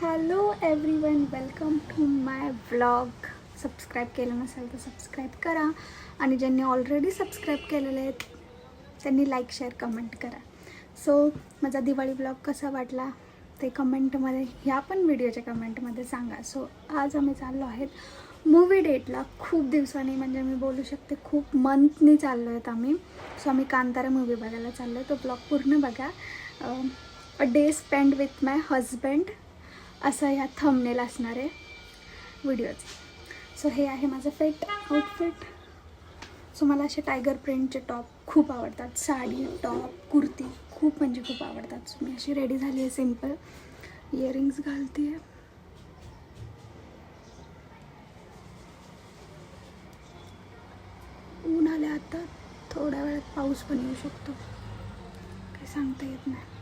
Hello everyone, welcome to my vlog. Subscribe केलं नसेल तर सबस्क्राईब करा आणि ज्यांनी ऑलरेडी सबस्क्राईब केलेले आहेत त्यांनी लाईक शेअर कमेंट करा. सो माझा दिवाळी व्लॉग कसा वाटला ते कमेंटमध्ये, ह्या पण व्हिडिओच्या कमेंटमध्ये सांगा. सो आज आम्ही चाललो आहेत मूवी डेटला. खूप दिवसांनी, म्हणजे मी बोलू शकते खूप मंथनी चाललो आहेत आम्ही. सो आम्ही कांतारा मूवी बघायला चाललो आहे. तो ब्लॉग पूर्ण बघा. A day spend with my husband असं ह्या थंबनेल असणार आहे व्हिडिओचं. सो हे आहे माझं आउटफिट. सो मला असे टायगर प्रिंटचे टॉप खूप आवडतात. साडी, टॉप, कुर्ती खूप म्हणजे खूप आवडतात. सो मी अशी रेडी झाली आहे, सिम्पल. इयरिंग्स घालते आहे. ऊन आले आता, थोड्या वेळात पाऊस पण येऊ शकतो, काही सांगता येत नाही.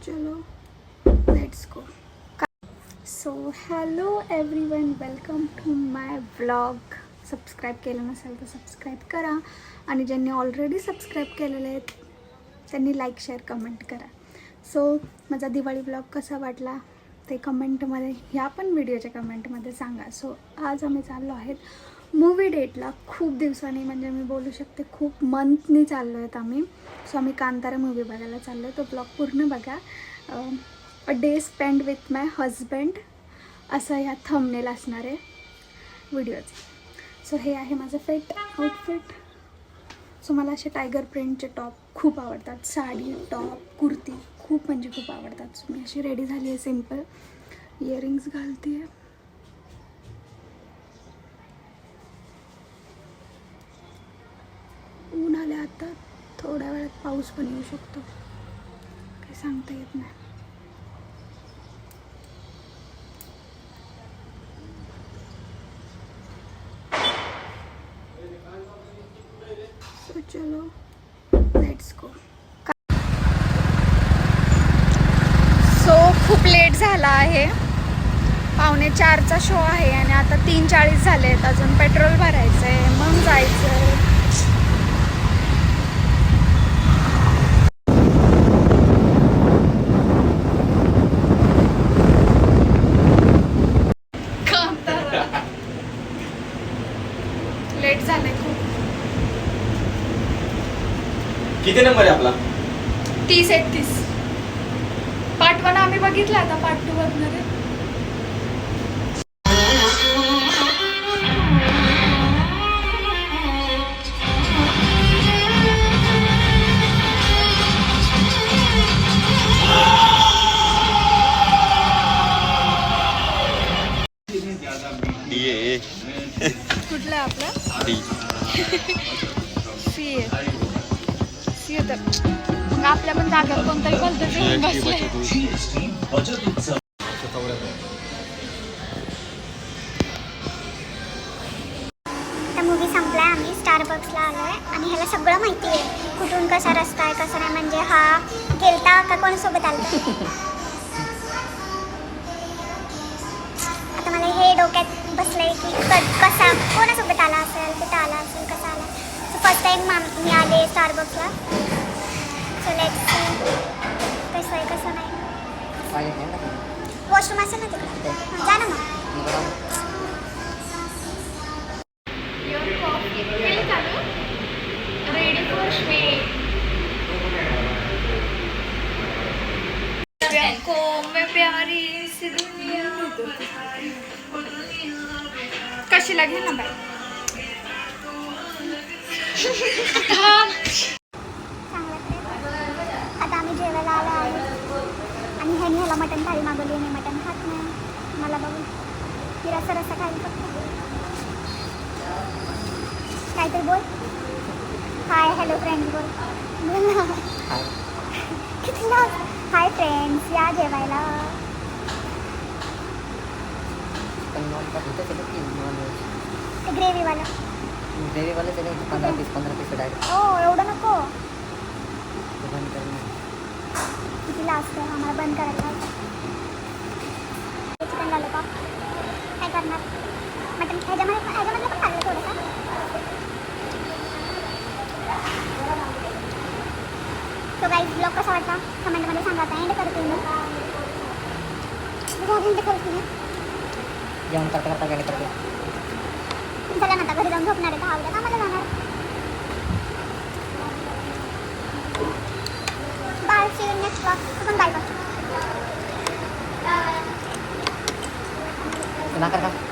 चलो let's go. So hello everyone, welcome to my vlog. Subscribe केलं नसेल तर सबस्क्राईब करा आणि ज्यांनी ऑलरेडी सबस्क्राईब केलेले आहेत त्यांनी लाईक शेअर कमेंट करा. सो माझा दिवाळी व्लॉग कसा वाटला ते कमेंटमध्ये, ह्या पण व्हिडिओच्या कमेंटमध्ये सांगा. सो आज आम्ही चाललो आहेत मूवी डेटला. खूप दिवसांनी, म्हणजे मी बोलू शकते खूप मंथनी चाललो आहेत आम्ही. सो आम्ही कांतारा मूवी बघायला चाललो आहे. तो ब्लॉग पूर्ण बघा. A day spend with my husband असं ह्या थंबनेल असणार आहे व्हिडिओचं. सो हे आहे माझं आउटफिट. सो मला असे टायगर प्रिंटचे टॉप खूप आवडतात. साडी, टॉप, कुर्ती खूप म्हणजे खूप आवडतात. सो मी अशी रेडी झाली आहे, सिम्पल. इयरिंग्स घालते आहे. ऊन आले आता, थोड्या वेळात पाऊस पण येऊ शकतो, काही सांगता येत नाही. सो चलो लेट्स गो. सो खूप लेट झाला आहे. 3:45चा शो आहे आणि आता 3:40 झाले आहेत. अजून पेट्रोल भरायचं आहे, मग जायचं आहे. लेट झालंय खूप. किती नंबर आहे आपला? 30-31. पार्ट 1 आम्ही बघितला, आता पार्ट 2 बघणार आहे. ये कुठला आहे आपला? डी सी आहे. सी तर मग आपल्या पण जागेवर कोणतरी बोलतो घेऊन बसले. मूवी संपलाय. आम्ही स्टारबक्सला आलो आहे आणि ह्याला सगळं माहिती आहे, कुठून कसा रस्ता आहे, कसा नाही. म्हणजे हा गेलता का कोणासोबत आला. आता मला हे डोक्यात बसलंय की कसा कोणासोबत आला असेल, कुठं आला असेल, कसा आला. सो फर्स्ट टाईम मी आले स्टारबक्सला. सो लेट्स सी कसं आहे कसं नाही. वॉशरूम असेल ना तिकडं, जा ना मग. Ready for sweet. प्यारी सी दुनिया. कशीला घे ना बाई. आता आम्ही जेवायला आलो आहे आणि ह्याला मटण थाळी मागवली. मी मटण खात नाही. मला बघून मी रस्सा खायला फक्त. काहीतरी बोल. हाय हॅलो फ्रेंड्स बोल. किती नाव. हाय फ्रेंड्स, या जेवायला. ग्रेव्हीवाला. ग्रेव्हीवाला 15 पीस डायरेक्ट. हो, एवढं नको. किती लास्ट आहे, आम्हाला बंद करायला. चिकन लॉलीपॉप काय करणार. मटन ह्याच्यामध्ये पण लागलं थोडंसं. गाईज ब्लॉग कसा वाटला कमेंटमध्ये सांगा. आता एंड करते मी. एंड करते मी. जेवण करता करता गाडी करते. चला ना आता घरी जाऊन झोपणार आहे. उद्या कामाला जाणार. Bye. See you next blog. तू पण बाय कर. तुला कर का